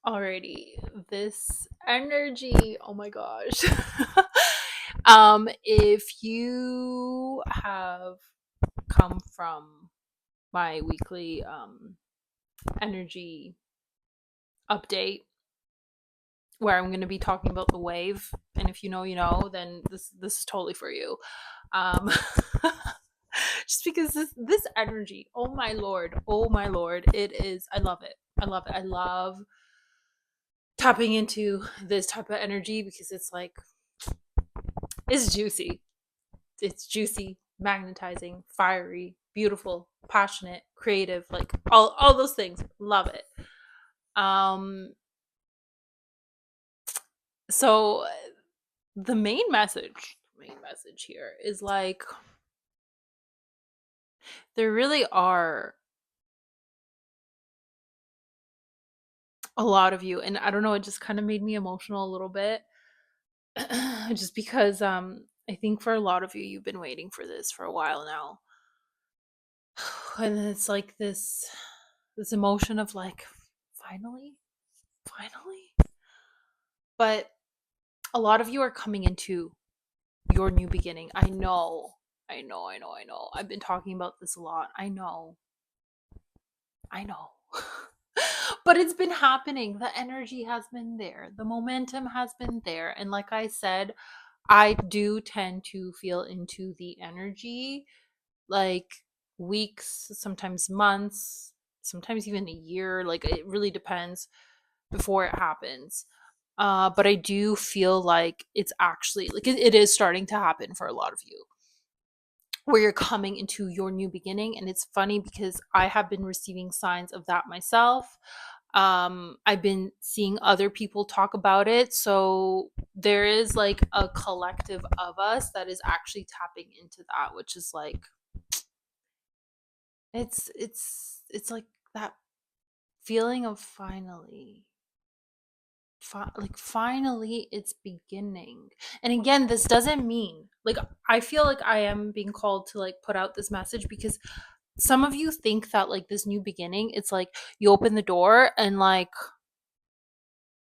Alrighty, this energy, oh my gosh. If you have come from my weekly energy update where I'm going to be talking about the wave, and if you know, you know, then this is totally for you. Um just because this energy, oh my lord, it is, I love it. I love it. I love tapping into this type of energy because it's like it's juicy. It's juicy, magnetizing, fiery, beautiful, passionate, creative, like all those things. Love it. Um so the main message here is like there really are a lot of you, and I don't know, it just kind of made me emotional a little bit. Just because I think for a lot of you, you've been waiting for this for a while now. And it's like this emotion of like finally, finally. But a lot of you are coming into your new beginning. I know. I've been talking about this a lot. I know. But it's been happening. The energy has been there. The momentum has been there. And like I said, I do tend to feel into the energy like weeks, sometimes months, sometimes even a year. Like it really depends before it happens. But I do feel like it's actually like it is starting to happen for a lot of you where you're coming into your new beginning. And it's funny because I have been receiving signs of that myself. I've been seeing other people talk about it. So there is like a collective of us that is actually tapping into that, which is like it's like that feeling of finally like finally it's beginning. And again, this doesn't mean like I feel like I am being called to like put out this message because some of you think that like this new beginning, it's like you open the door and like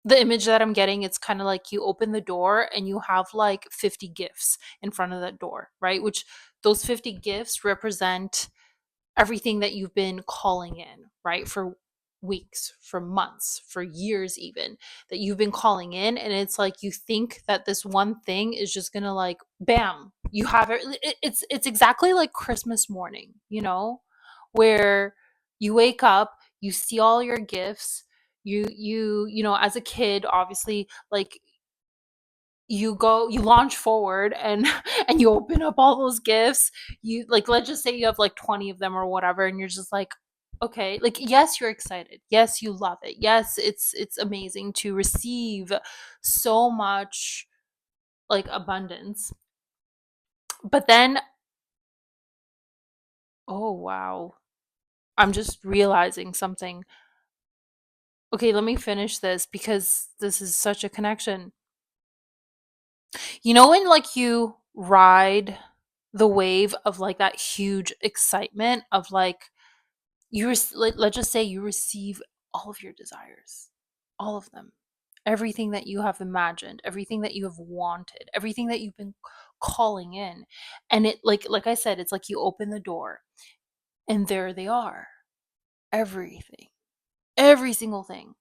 the image that I'm getting, it's kind of like you open the door and you have like 50 gifts in front of that door, right? Which those 50 gifts represent everything that you've been calling in, right? For weeks, for months, for years, even that you've been calling in. And it's like you think that this one thing is just gonna like, bam, you have it. It's exactly like Christmas morning, you know, where you wake up, you see all your gifts. You know, as a kid, obviously, like you launch forward and and you open up all those gifts. You like, let's just say you have like 20 of them or whatever, and you're just like, okay, like yes, you're excited, yes, you love it, yes, it's amazing to receive so much like abundance. But then, oh wow, I'm just realizing something. Okay, let me finish this because this is such a connection. You know when like you ride the wave of like that huge excitement of like like, let's just say you receive all of your desires, all of them, everything that you have imagined, everything that you have wanted, everything that you've been calling in. And it like I said, it's like you open the door and there they are, everything, every single thing.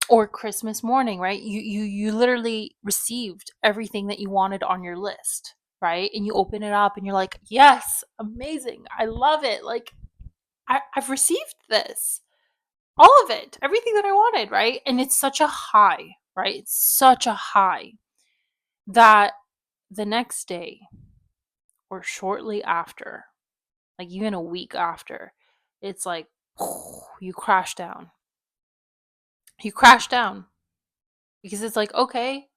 Or Christmas morning, right? You literally received everything that you wanted on your list, right? And you open it up and you're like, yes, amazing, I love it, like I've received this, all of it, everything that I wanted, right? And it's such a high, right? It's such a high that the next day or shortly after, like even a week after, it's like you crash down. You crash down because it's like, okay,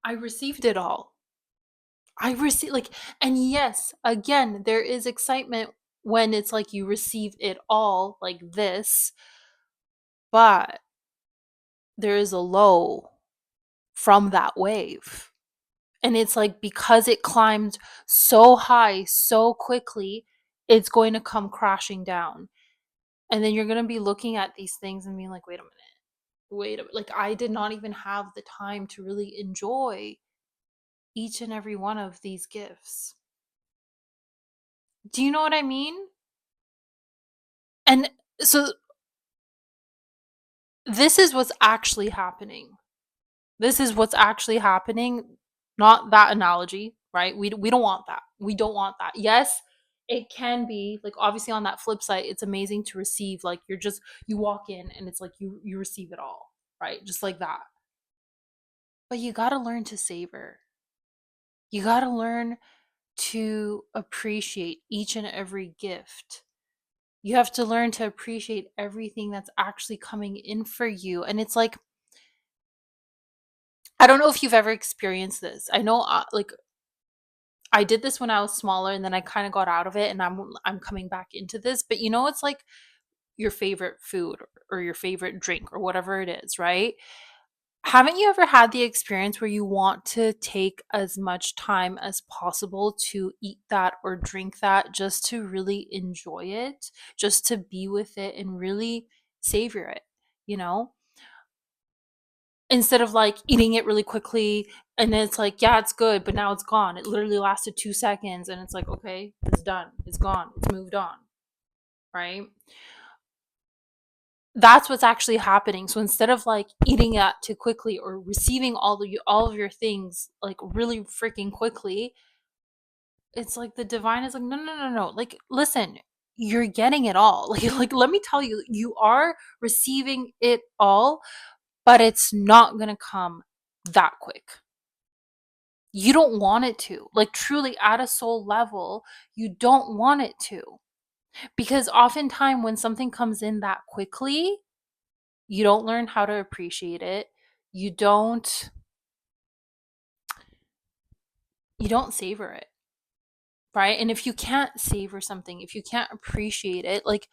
I received it all. I received like, and yes, again, there is excitement when it's like you receive it all like this, but there is a low from that wave. And it's like because it climbed so high so quickly, it's going to come crashing down. And then you're going to be looking at these things and being like, wait a minute. Like I did not even have the time to really enjoy each and every one of these gifts. Do you know what I mean? And so this is what's actually happening. This is what's actually happening, not that analogy, right? We don't want that. We don't want that. Yes, it can be like obviously on that flip side, it's amazing to receive. Like you walk in and it's like you receive it all, right? Just like that. But you got to learn to savor. You got to learn to appreciate each and every gift. You have to learn to appreciate everything that's actually coming in for you. And it's like, I don't know if you've ever experienced this. I know, like, I did this when I was smaller, and then I kind of got out of it, and I'm coming back into this. But you know, it's like your favorite food or your favorite drink or whatever it is, right? Haven't you ever had the experience where you want to take as much time as possible to eat that or drink that just to really enjoy it, just to be with it and really savor it, you know? Instead of like eating it really quickly and then it's like, yeah, it's good, but now it's gone. It literally lasted 2 seconds and it's like, okay, it's done, it's gone, it's moved on, right? That's what's actually happening. So instead of like eating that too quickly or receiving all of your things like really freaking quickly, it's like the divine is like, no, no, no, no. Like, listen, you're getting it all. Like let me tell you, you are receiving it all, but it's not gonna come that quick. You don't want it to. Like truly at a soul level, you don't want it to. Because oftentimes when something comes in that quickly, you don't learn how to appreciate it. You don't you don't savor it, right? And if you can't savor something, if you can't appreciate it, like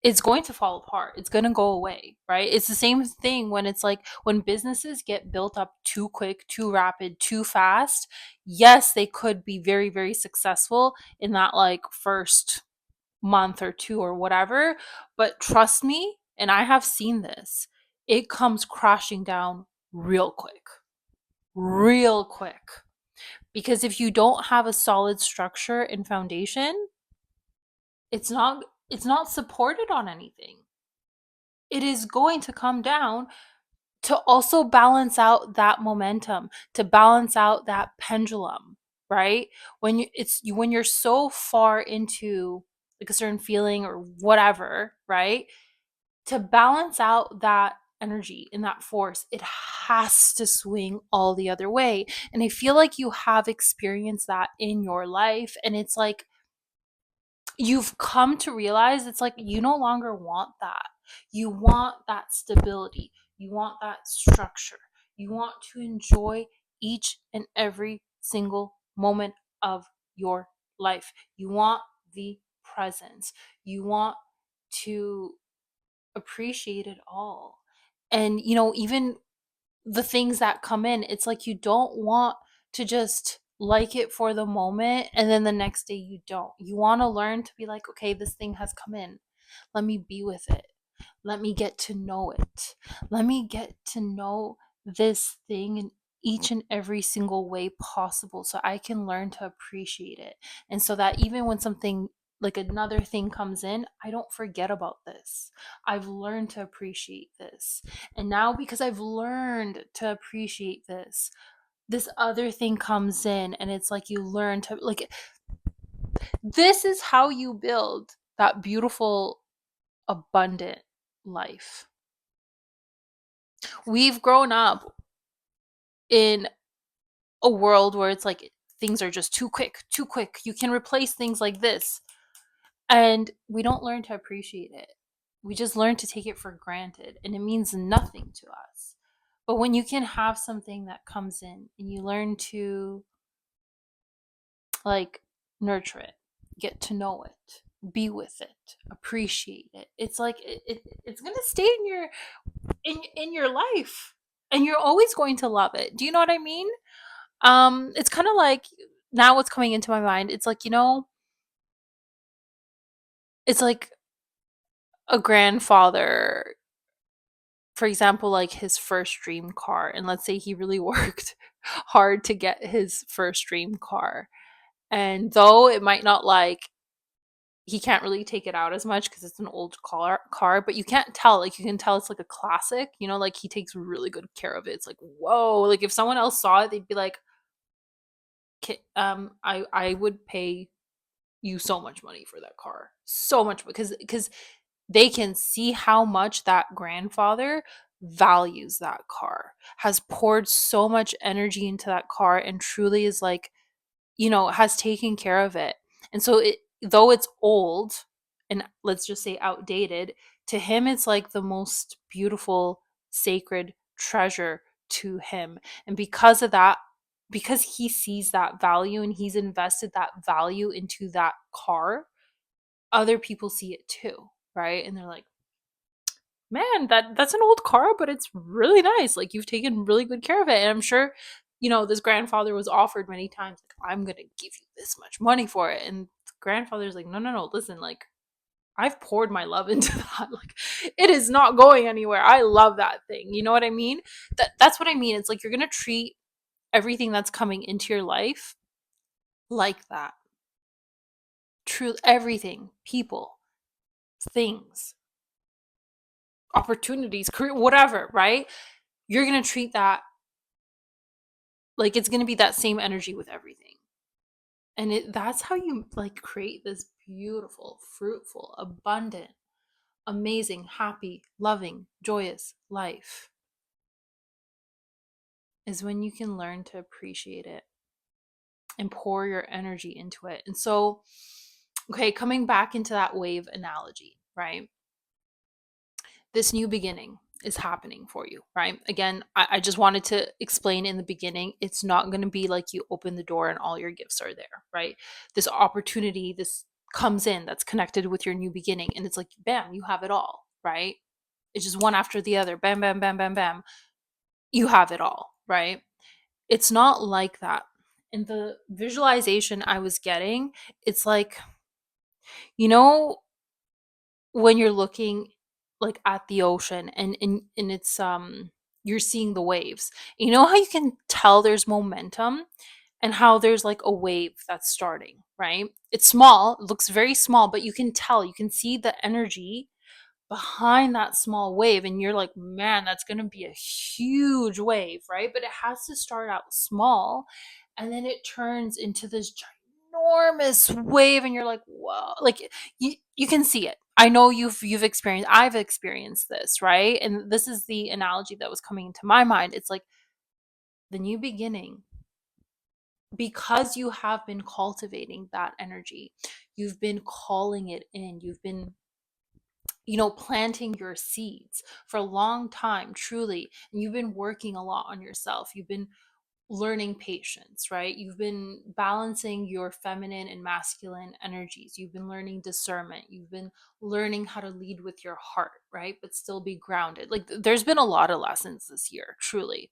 it's going to fall apart. It's going to go away, right? It's the same thing when it's like when businesses get built up too quick, too rapid, too fast. Yes, they could be very, very successful in that like first month or two or whatever. But trust me, and I have seen this, it comes crashing down real quick, real quick. Because if you don't have a solid structure and foundation, it's not supported on anything. It is going to come down to also balance out that momentum, to balance out that pendulum, right? When you're so far into like a certain feeling or whatever, right? To balance out that energy and that force, it has to swing all the other way. And I feel like you have experienced that in your life. And it's like you've come to realize it's like you no longer want that. You want that stability. You want that structure. You want to enjoy each and every single moment of your life. You want the presence. You want to appreciate it all. And, you know, even the things that come in, it's like you don't want to just like it for the moment and then the next day you don't. You want to learn to be like, okay, this thing has come in. Let me be with it. Let me get to know it. Let me get to know this thing in each and every single way possible so I can learn to appreciate it. And so that even when something like another thing comes in, I don't forget about this. I've learned to appreciate this. And now because I've learned to appreciate this other thing comes in and it's like you learn to like this is how you build that beautiful abundant life. We've grown up in a world where it's like things are just too quick, too quick. You can replace things like this. And we don't learn to appreciate it. We just learn to take it for granted and it means nothing to us. But when you can have something that comes in and you learn to like nurture it, get to know it, be with it, appreciate it. It's like it's gonna stay in your life, and you're always going to love it. Do you know what I mean? It's kind of like now what's coming into my mind. It's like it's like a grandfather, for example, like his first dream car, and let's say he really worked hard to get his first dream car. And though it might not like he can't really take it out as much because it's an old car, but you can't tell. Like you can tell it's like a classic, you know, like he takes really good care of it. It's like, whoa, like if someone else saw it, they'd be like, I would pay you so much money for that car. So much because they can see how much that grandfather values that car, has poured so much energy into that car, and truly is like, has taken care of it. And so though it's old and let's just say outdated, to him it's like the most beautiful, sacred treasure to him. And because of that, because he sees that value and he's invested that value into that car, other people see it too, right? And they're like, man, that's an old car, but it's really nice. Like you've taken really good care of it. And I'm sure, this grandfather was offered many times, like, I'm gonna give you this much money for it. And the grandfather's like, no, no, no, listen, like I've poured my love into that. Like it is not going anywhere. I love that thing. You know what I mean? That's what I mean. It's like you're gonna treat everything that's coming into your life like that. True, everything, people, things, opportunities, career, whatever, right? You're going to treat that like it's going to be that same energy with everything. And that's how you like create this beautiful, fruitful, abundant, amazing, happy, loving, joyous life, is when you can learn to appreciate it and pour your energy into it. And so, okay, coming back into that wave analogy, right? This new beginning is happening for you, right? Again, I just wanted to explain in the beginning, it's not going to be like you open the door and all your gifts are there, right? This opportunity, this comes in that's connected with your new beginning, and it's like, bam, you have it all, right? It's just one after the other, bam, bam, bam, bam, bam. You have it all, right? It's not like that. In the visualization I was getting, it's like, you know, when you're looking like at the ocean and it's you're seeing the waves. You know how you can tell there's momentum and how there's like a wave that's starting, right? It's small, it looks very small, but you can tell, you can see the energy behind that small wave, and you're like, man, that's going to be a huge wave, right? But it has to start out small, and then it turns into this ginormous wave, and you're like, whoa, like you can see it. I know I've experienced this, right? And this is the analogy that was coming into my mind. It's like the new beginning, because you have been cultivating that energy, you've been calling it in, you've been planting your seeds for a long time, truly. And you've been working a lot on yourself. You've been learning patience, right? You've been balancing your feminine and masculine energies. You've been learning discernment. You've been learning how to lead with your heart, right? But still be grounded. Like there's been a lot of lessons this year, truly.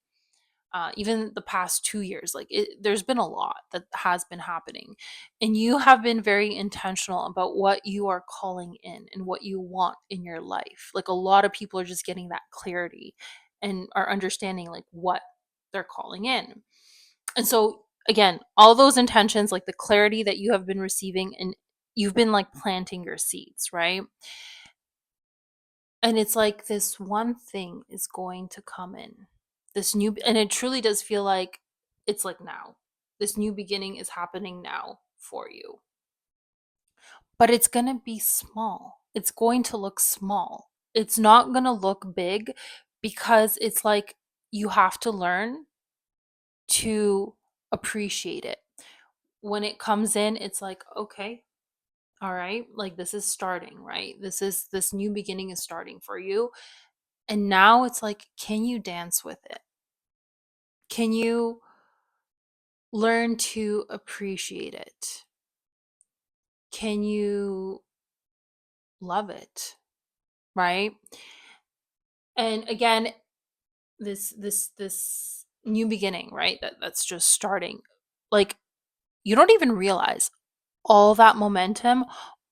Even the past 2 years, there's been a lot that has been happening, and you have been very intentional about what you are calling in and what you want in your life. Like a lot of people are just getting that clarity and are understanding like what they're calling in. And so again, all those intentions, like the clarity that you have been receiving, and you've been like planting your seeds, right? And it's like this one thing is going to come in. And it truly does feel like it's like now. This new beginning is happening now for you. But it's going to be small. It's going to look small. It's not going to look big, because it's like you have to learn to appreciate it. When it comes in, it's like, okay, all right, like this is starting, right? This new beginning is starting for you. And now it's like, can you dance with it? Can you learn to appreciate it? Can you love it? Right? And again, this new beginning, right? That's just starting. Like you don't even realize all that momentum,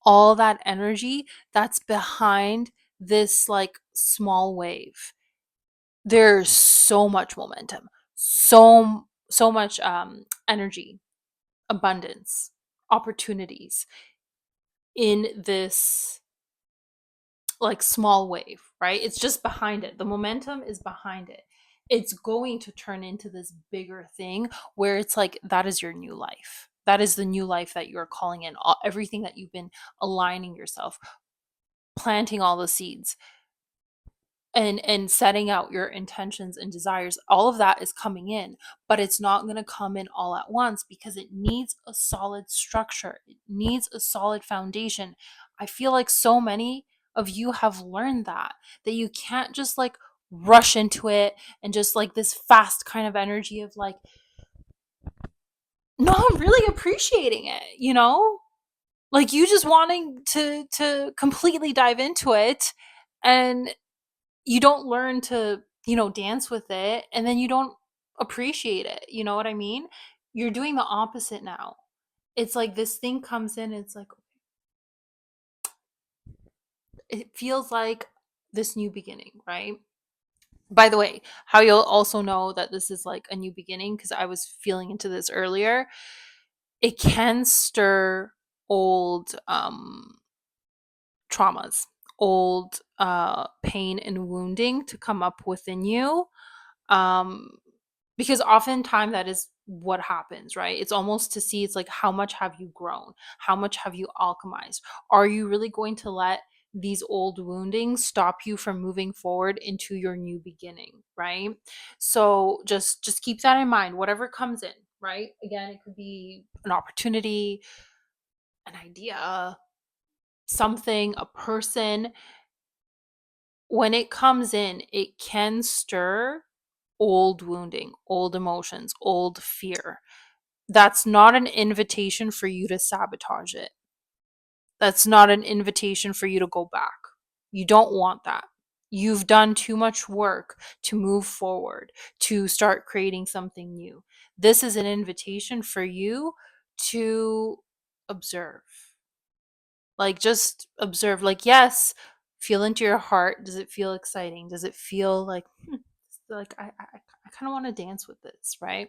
all that energy that's behind this like small wave. There's so much momentum, so much energy, abundance, opportunities in this like small wave, right? It's just behind it. The momentum is behind it. It's going to turn into this bigger thing where it's like that is your new life. That is the new life that you're calling in. Everything that you've been aligning yourself, planting all the seeds, and setting out your intentions and desires, all of that is coming in, but it's not going to come in all at once because it needs a solid structure. It needs a solid foundation. I feel like so many of you have learned that you can't just like rush into it and just like this fast kind of energy of like, no, I'm really appreciating it, like you just wanting to completely dive into it, and you don't learn to, dance with it, and then you don't appreciate it. You know what I mean? You're doing the opposite now. It's like this thing comes in, it's like it feels like this new beginning, right? By the way, how you'll also know that this is like a new beginning, because I was feeling into this earlier, it can stir old traumas, old pain and wounding to come up within you, um because oftentimes that is what happens, right? It's almost to see, it's like, how much have you grown, how much have you alchemized? Are you really going to let these old woundings stop you from moving forward into your new beginning, right? So just keep that in mind, whatever comes in, right? Again, it could be an opportunity, an idea, something, a person. When it comes in, it can stir old wounding, old emotions, old fear. That's not an invitation for you to sabotage it. That's not an invitation for you to go back. You don't want that. You've done too much work to move forward, to start creating something new. This is an invitation for you to observe. Like, just observe. Like, yes, feel into your heart. Does it feel exciting? Does it feel like, like I kind of want to dance with this, right?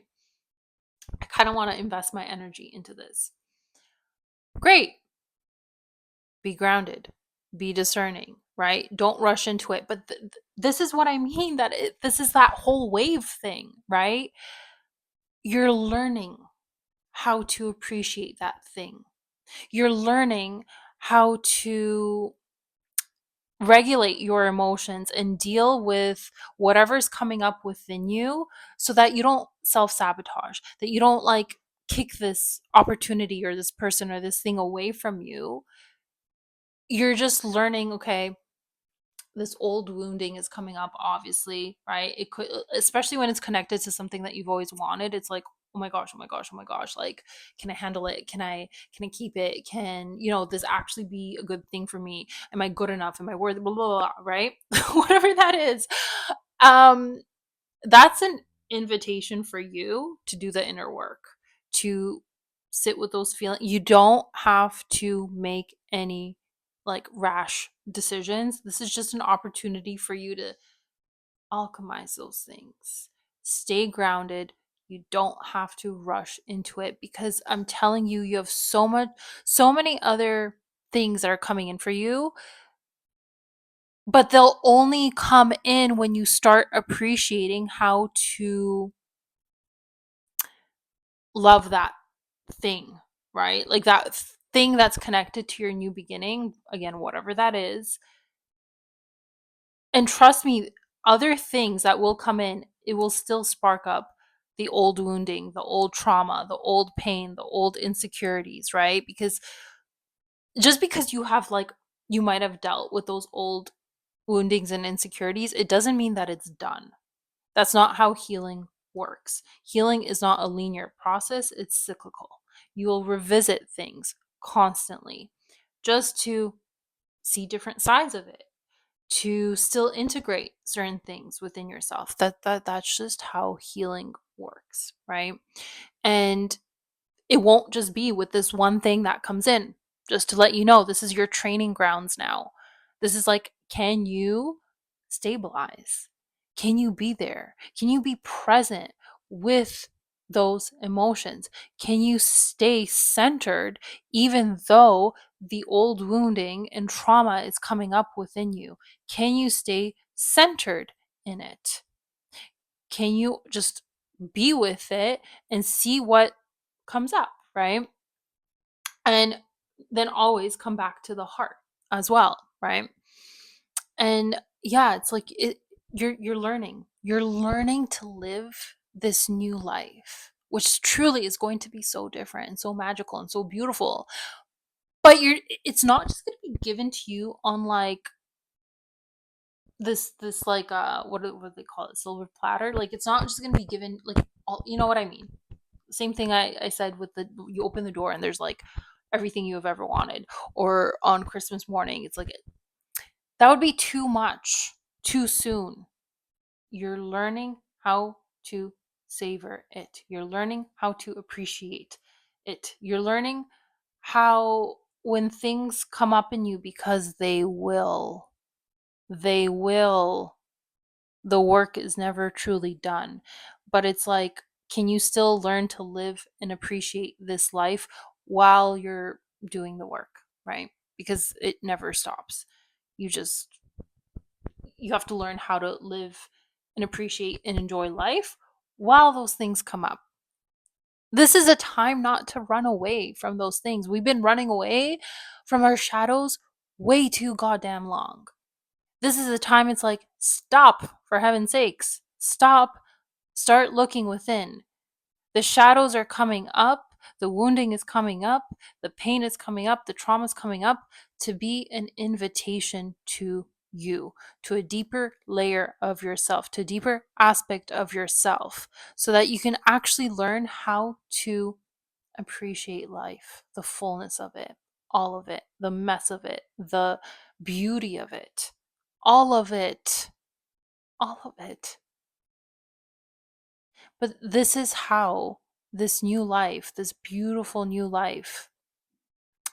I kind of want to invest my energy into this. Great. Be grounded. Be discerning, right? Don't rush into it. But this is what I mean, that this is that whole wave thing, right? You're learning how to appreciate that thing. You're learning how to regulate your emotions and deal with whatever's coming up within you, so that you don't self sabotage, that you don't like kick this opportunity or this person or this thing away from you. You're just learning, okay, this old wounding is coming up, obviously, right? It could, especially when it's connected to something that you've always wanted. It's like, oh my gosh, oh my gosh, oh my gosh, like, can I handle it? Can I keep it? Can, this actually be a good thing for me? Am I good enough? Am I worthy? Blah, blah, blah, right? Whatever that is. um that's an invitation for you to do the inner work, to sit with those feelings. You don't have to make any like rash decisions. This is just an opportunity for you to alchemize those things. Stay grounded. You don't have to rush into it, because I'm telling you, you have so many other things that are coming in for you, but they'll only come in when you start appreciating how to love that thing, right? Like that thing that's connected to your new beginning, again, whatever that is. And trust me, other things that will come in, it will still spark up the old wounding, the old trauma, the old pain, the old insecurities, right? Because just because you have like, you might have dealt with those old woundings and insecurities, it doesn't mean that it's done. That's not how healing works. Healing is not a linear process, it's cyclical. You will revisit things constantly just to see different sides of it, to still integrate certain things within yourself. That's just how healing works, right? And it won't just be with this one thing that comes in. Just to let you know, this is your training grounds now. This is like, can you stabilize? Can you be there? Can you be present with those emotions? Can you stay centered even though the old wounding and trauma is coming up within you? Can you stay centered in it? Can you just be with it and see what comes up, right? And then always come back to the heart as well, right? And yeah, it's like you're learning. You're learning to live this new life, which truly is going to be so different and so magical and so beautiful. But it's not just going to be given to you on like this like what do they call it, silver platter. Like it's not just going to be given like all, you know what I mean. Same thing I said with the, you open the door and there's like everything you have ever wanted. Or on Christmas morning, it's like that would be too much too soon. You're learning how to savor it. You're learning how to appreciate it. You're learning how, when things come up in you, because they will, the work is never truly done. But it's like, can you still learn to live and appreciate this life while you're doing the work, right? Because it never stops. You just, you have to learn how to live and appreciate and enjoy life while those things come up. This is a time not to run away from those things. We've been running away from our shadows way too goddamn long. This is a time it's like, stop, for heaven's sakes. Stop. Start looking within. The shadows are coming up. The wounding is coming up. The pain is coming up. The trauma is coming up to be an invitation to you, to a deeper layer of yourself, to a deeper aspect of yourself, so that you can actually learn how to appreciate life, the fullness of it, all of it, the mess of it, the beauty of it, all of it, all of it. But this is how this new life, this beautiful new life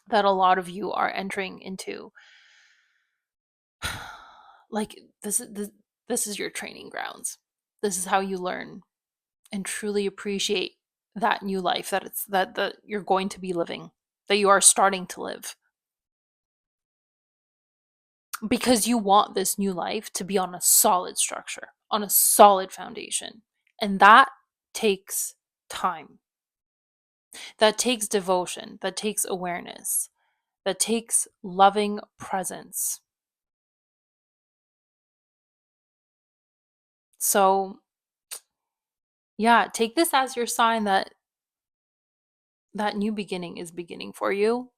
that a lot of you are entering into, like this is your training grounds. This is how you learn and truly appreciate that new life that it's that you're going to be living, that you are starting to live. Because you want this new life to be on a solid structure, on a solid foundation. And that takes time. That takes devotion, that takes awareness, that takes loving presence. So, yeah, take this as your sign that that new beginning is beginning for you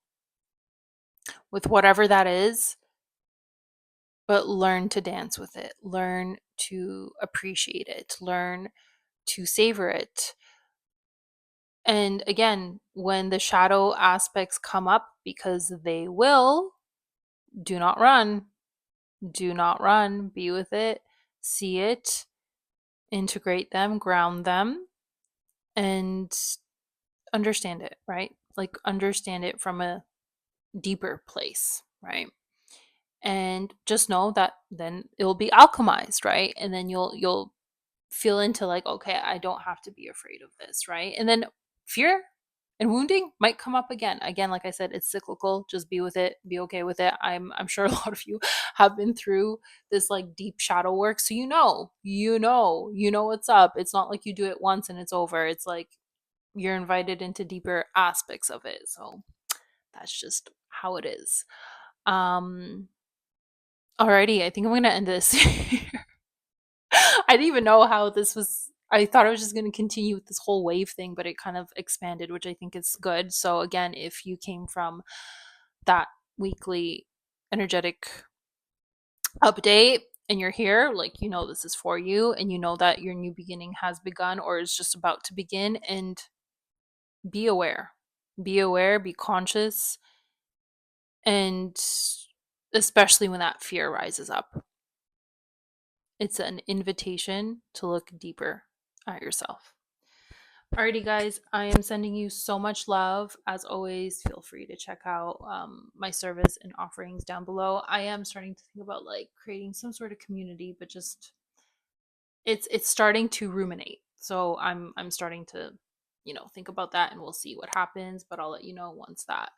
with whatever that is, but learn to dance with it, learn to appreciate it, learn to savor it. And again, when the shadow aspects come up, because they will, do not run. Do not run. Be with it, see it, integrate them, ground them, and understand it, right? Like understand it from a deeper place, right? And just know that then it'll be alchemized, right? And then you'll feel into like, okay, I don't have to be afraid of this, right? And then fear and wounding might come up again. Again, like I said, it's cyclical. Just be with it, be okay with it. I'm sure a lot of you have been through this like deep shadow work. So you know what's up. It's not like you do it once and it's over. It's like you're invited into deeper aspects of it. So that's just how it is. Um Alrighty, I think I'm gonna end this here. I didn't even know how this was. I thought I was just going to continue with this whole wave thing, but it kind of expanded, which I think is good. So, again, if you came from that weekly energetic update and you're here, like, you know, this is for you, and you know that your new beginning has begun or is just about to begin. And be aware, be conscious, and especially when that fear rises up, it's an invitation to look deeper at yourself. Alrighty, guys, I am sending you so much love. As always, feel free to check out my service and offerings down below. I am starting to think about like creating some sort of community, but just it's starting to ruminate. So I'm starting to, think about that, and we'll see what happens. But I'll let you know once that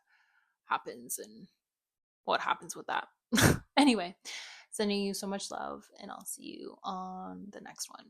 happens and what happens with that. Anyway, sending you so much love, and I'll see you on the next one.